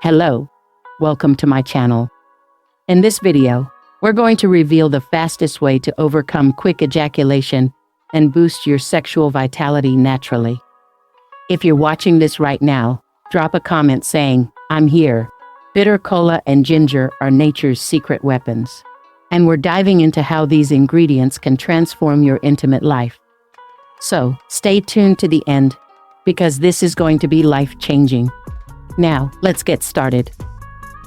Hello, welcome to my channel. In this video, we're going to reveal the fastest way to overcome quick ejaculation and boost your sexual vitality naturally. If you're watching this right now, drop a comment saying, "I'm here." Bitter Kola and Ginger are nature's secret weapons. And we're diving into how these ingredients can transform your intimate life. So, stay tuned to the end, because this is going to be life-changing. Now, let's get started.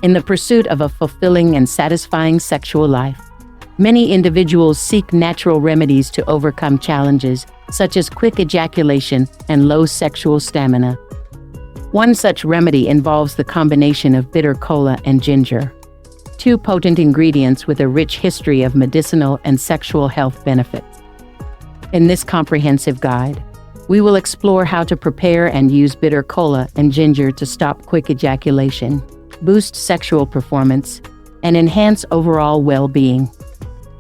In the pursuit of a fulfilling and satisfying sexual life, many individuals seek natural remedies to overcome challenges such as quick ejaculation and low sexual stamina. One such remedy involves the combination of bitter kola and ginger, two potent ingredients with a rich history of medicinal and sexual health benefits. In this comprehensive guide, we will explore how to prepare and use bitter kola and ginger to stop quick ejaculation, boost sexual performance, and enhance overall well-being.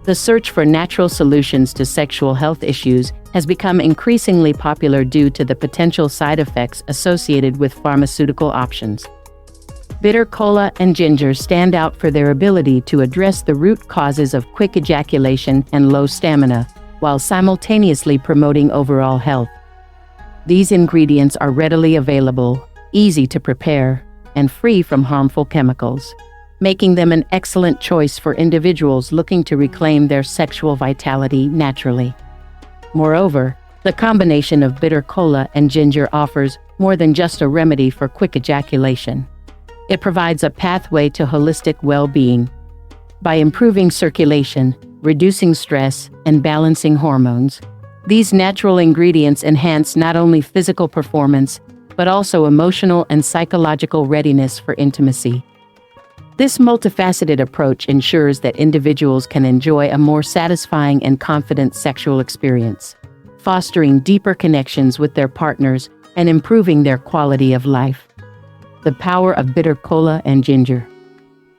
The search for natural solutions to sexual health issues has become increasingly popular due to the potential side effects associated with pharmaceutical options. Bitter kola and ginger stand out for their ability to address the root causes of quick ejaculation and low stamina, while simultaneously promoting overall health. These ingredients are readily available, easy to prepare, and free from harmful chemicals, making them an excellent choice for individuals looking to reclaim their sexual vitality naturally. Moreover, the combination of bitter kola and ginger offers more than just a remedy for quick ejaculation. It provides a pathway to holistic well-being. By improving circulation, reducing stress, and balancing hormones, these natural ingredients enhance not only physical performance, but also emotional and psychological readiness for intimacy. This multifaceted approach ensures that individuals can enjoy a more satisfying and confident sexual experience, fostering deeper connections with their partners and improving their quality of life. The power of bitter kola and ginger.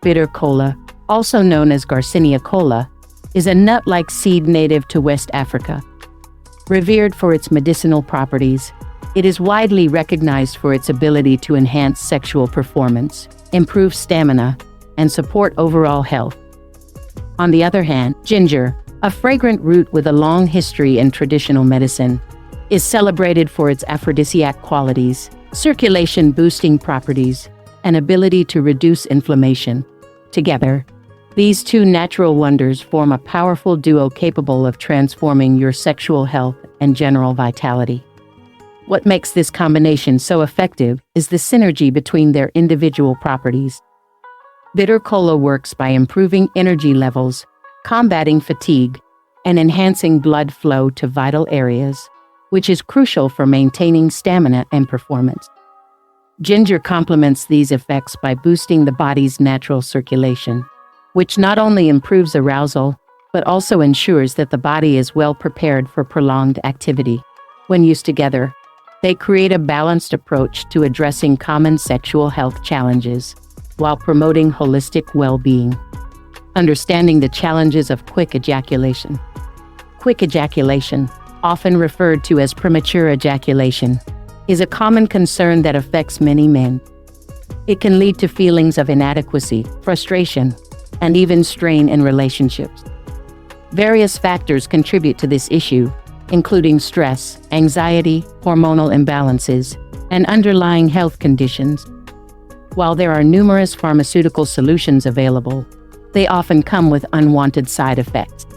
Bitter kola, also known as Garcinia kola, is a nut-like seed native to West Africa. Revered for its medicinal properties, it is widely recognized for its ability to enhance sexual performance, improve stamina, and support overall health. On the other hand, ginger, a fragrant root with a long history in traditional medicine, is celebrated for its aphrodisiac qualities, circulation-boosting properties, and ability to reduce inflammation. Together, these two natural wonders form a powerful duo capable of transforming your sexual health and general vitality. What makes this combination so effective is the synergy between their individual properties. Bitter kola works by improving energy levels, combating fatigue, and enhancing blood flow to vital areas, which is crucial for maintaining stamina and performance. Ginger complements these effects by boosting the body's natural circulation, which not only improves arousal, but also ensures that the body is well prepared for prolonged activity. When used together, they create a balanced approach to addressing common sexual health challenges, while promoting holistic well-being. Understanding the challenges of quick ejaculation. Quick ejaculation, often referred to as premature ejaculation, is a common concern that affects many men. It can lead to feelings of inadequacy, frustration, and even strain in relationships. Various factors contribute to this issue, including stress, anxiety, hormonal imbalances, and underlying health conditions. While there are numerous pharmaceutical solutions available, they often come with unwanted side effects.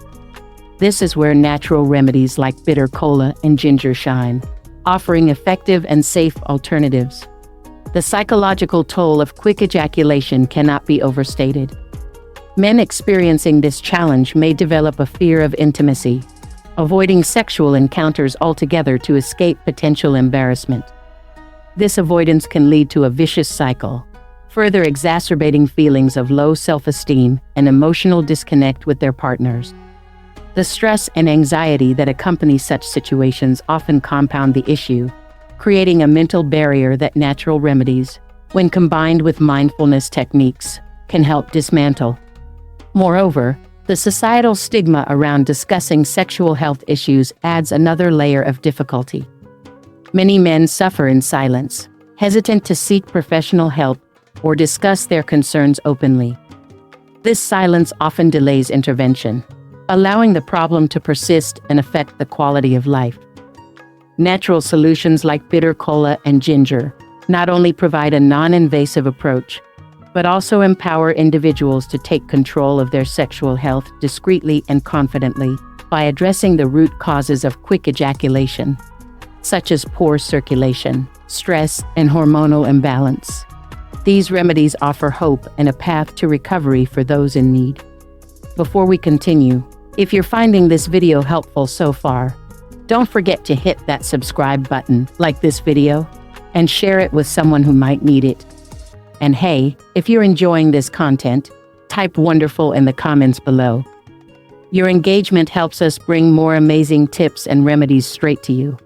This is where natural remedies like bitter kola and ginger shine, offering effective and safe alternatives. The psychological toll of quick ejaculation cannot be overstated. Men experiencing this challenge may develop a fear of intimacy, avoiding sexual encounters altogether to escape potential embarrassment. This avoidance can lead to a vicious cycle, further exacerbating feelings of low self-esteem and emotional disconnect with their partners. The stress and anxiety that accompany such situations often compound the issue, creating a mental barrier that natural remedies, when combined with mindfulness techniques, can help dismantle. Moreover, the societal stigma around discussing sexual health issues adds another layer of difficulty. Many men suffer in silence, hesitant to seek professional help or discuss their concerns openly. This silence often delays intervention, allowing the problem to persist and affect the quality of life. Natural solutions like bitter kola and ginger not only provide a non-invasive approach, but also empower individuals to take control of their sexual health discreetly and confidently by addressing the root causes of quick ejaculation, such as poor circulation, stress, and hormonal imbalance. These remedies offer hope and a path to recovery for those in need. Before we continue, if you're finding this video helpful so far, don't forget to hit that subscribe button, like this video, and share it with someone who might need it. And hey, if you're enjoying this content, type wonderful in the comments below. Your engagement helps us bring more amazing tips and remedies straight to you.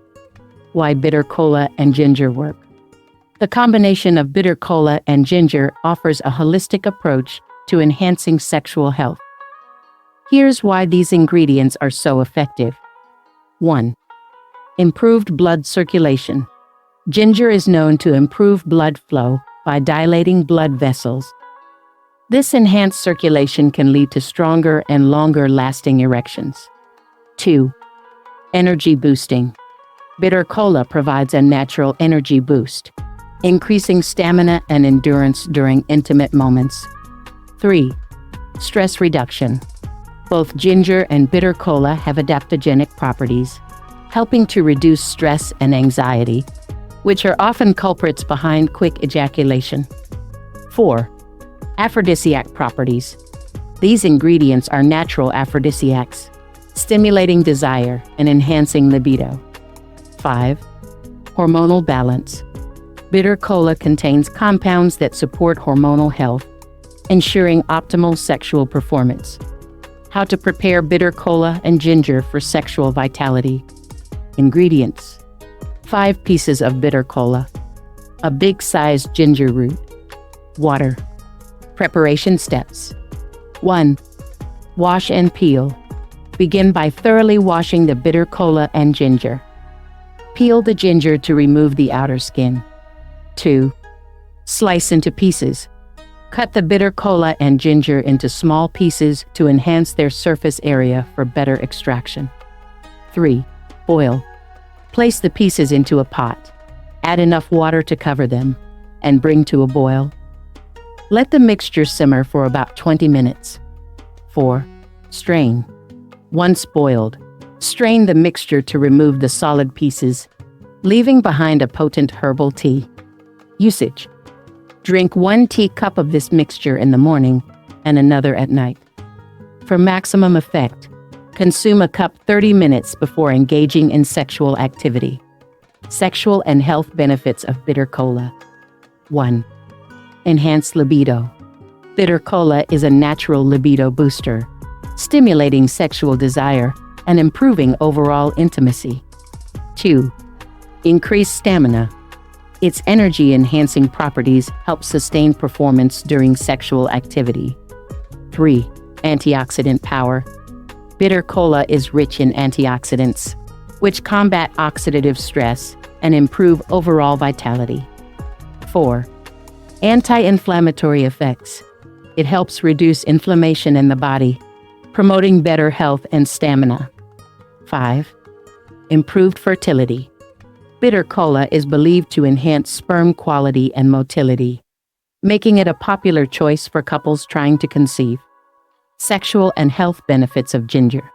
Why bitter kola and ginger work? The combination of bitter kola and ginger offers a holistic approach to enhancing sexual health. Here's why these ingredients are so effective. 1. Improved blood circulation. Ginger is known to improve blood flow by dilating blood vessels. This enhanced circulation can lead to stronger and longer-lasting erections. 2. Energy boosting. Bitter kola provides a natural energy boost, increasing stamina and endurance during intimate moments. 3. Stress reduction. Both ginger and bitter kola have adaptogenic properties, helping to reduce stress and anxiety, which are often culprits behind quick ejaculation. 4. Aphrodisiac properties. These ingredients are natural aphrodisiacs, stimulating desire and enhancing libido. 5. Hormonal balance. Bitter kola contains compounds that support hormonal health, ensuring optimal sexual performance. How to prepare bitter kola and ginger for sexual vitality. Ingredients: 5 pieces of bitter kola, a big-sized ginger root, water. Preparation steps. 1. Wash and peel. Begin by thoroughly washing the bitter kola and ginger. Peel the ginger to remove the outer skin. 2. Slice into pieces. Cut the bitter kola and ginger into small pieces to enhance their surface area for better extraction. 3. Boil. Place the pieces into a pot. Add enough water to cover them, and bring to a boil. Let the mixture simmer for about 20 minutes. 4. Strain. Once boiled, strain the mixture to remove the solid pieces, leaving behind a potent herbal tea. Usage: drink 1 teacup of this mixture in the morning and another at night. For maximum effect, consume a cup 30 minutes before engaging in sexual activity. Sexual and health benefits of bitter kola. 1. Enhance libido. Bitter kola is a natural libido booster, stimulating sexual desire and improving overall intimacy. 2. Increase stamina. Its energy-enhancing properties help sustain performance during sexual activity. 3. Antioxidant power. Bitter kola is rich in antioxidants, which combat oxidative stress and improve overall vitality. 4. Anti-inflammatory effects. It helps reduce inflammation in the body, promoting better health and stamina. 5. Improved fertility. Bitter kola is believed to enhance sperm quality and motility, making it a popular choice for couples trying to conceive. Sexual and health benefits of ginger.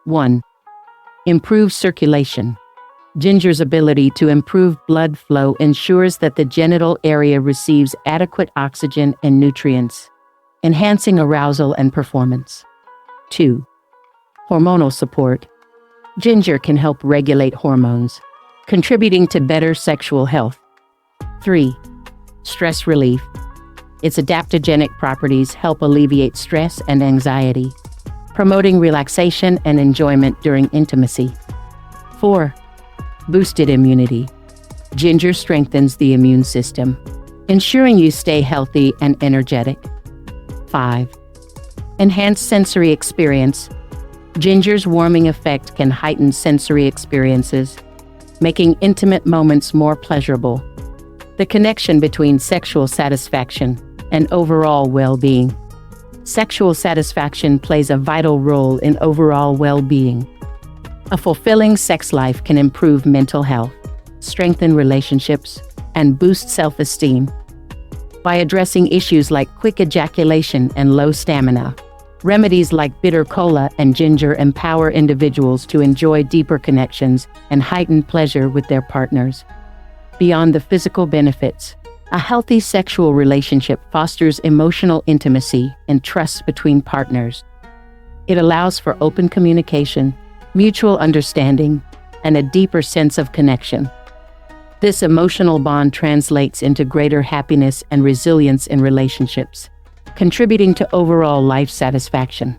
1. Improves circulation. Ginger's ability to improve blood flow ensures that the genital area receives adequate oxygen and nutrients, enhancing arousal and performance. 2. Hormonal support. Ginger can help regulate hormones, contributing to better sexual health. 3. Stress relief. Its adaptogenic properties help alleviate stress and anxiety, promoting relaxation and enjoyment during intimacy. 4. Boosted immunity. Ginger strengthens the immune system, ensuring you stay healthy and energetic. 5. Enhanced sensory experience. Ginger's warming effect can heighten sensory experiences, making intimate moments more pleasurable. The connection between sexual satisfaction and overall well-being. Sexual satisfaction plays a vital role in overall well-being. A fulfilling sex life can improve mental health, strengthen relationships, and boost self-esteem. By addressing issues like quick ejaculation and low stamina, remedies like Bitter Kola and Ginger empower individuals to enjoy deeper connections and heightened pleasure with their partners. Beyond the physical benefits, a healthy sexual relationship fosters emotional intimacy and trust between partners. It allows for open communication, mutual understanding, and a deeper sense of connection. This emotional bond translates into greater happiness and resilience in relationships, contributing to overall life satisfaction.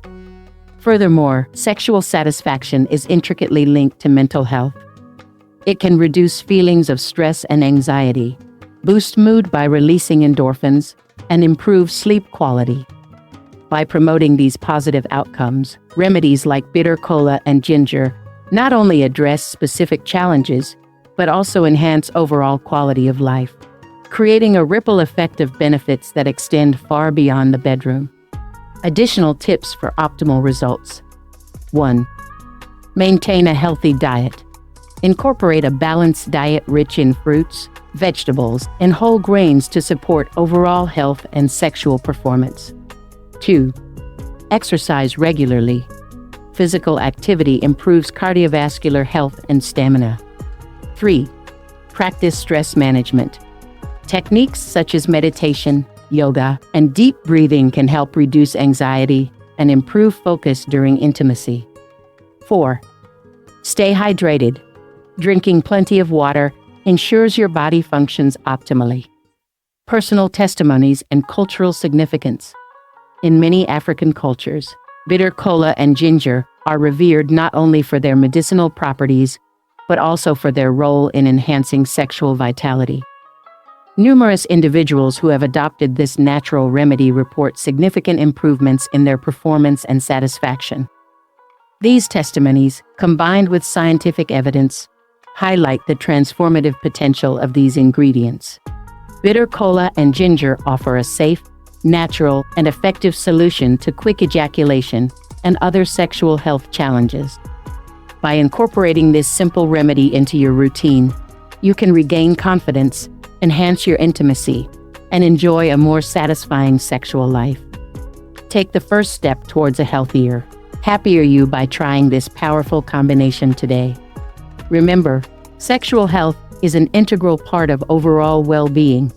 Furthermore, sexual satisfaction is intricately linked to mental health. It can reduce feelings of stress and anxiety, boost mood by releasing endorphins, and improve sleep quality. By promoting these positive outcomes, remedies like Bitter Kola and Ginger not only address specific challenges, but also enhance overall quality of life, creating a ripple effect of benefits that extend far beyond the bedroom. Additional tips for optimal results. 1. Maintain a healthy diet. Incorporate a balanced diet rich in fruits, vegetables, and whole grains to support overall health and sexual performance. 2. Exercise regularly. Physical activity improves cardiovascular health and stamina. 3. Practice stress management. Techniques such as meditation, yoga, and deep breathing can help reduce anxiety and improve focus during intimacy. 4. Stay hydrated. Drinking plenty of water ensures your body functions optimally. Personal testimonies and cultural significance. In many African cultures, Bitter Kola and Ginger are revered not only for their medicinal properties, but also for their role in enhancing sexual vitality. Numerous individuals who have adopted this natural remedy report significant improvements in their performance and satisfaction. These testimonies, combined with scientific evidence, highlight the transformative potential of these ingredients. Bitter Kola and Ginger offer a safe, natural, and effective solution to quick ejaculation and other sexual health challenges. By incorporating this simple remedy into your routine, you can regain confidence, enhance your intimacy, and enjoy a more satisfying sexual life. Take the first step towards a healthier, happier you by trying this powerful combination today. Remember, sexual health is an integral part of overall well-being.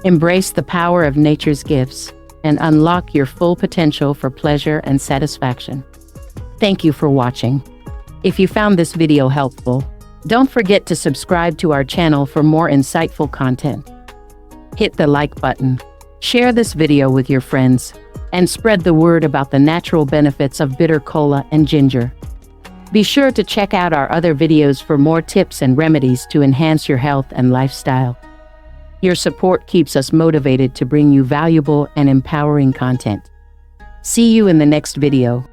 Embrace the power of nature's gifts and unlock your full potential for pleasure and satisfaction. Thank you for watching. If you found this video helpful, don't forget to subscribe to our channel for more insightful content. Hit the like button, share this video with your friends, and spread the word about the natural benefits of Bitter Kola and Ginger. Be sure to check out our other videos for more tips and remedies to enhance your health and lifestyle. Your support keeps us motivated to bring you valuable and empowering content. See you in the next video.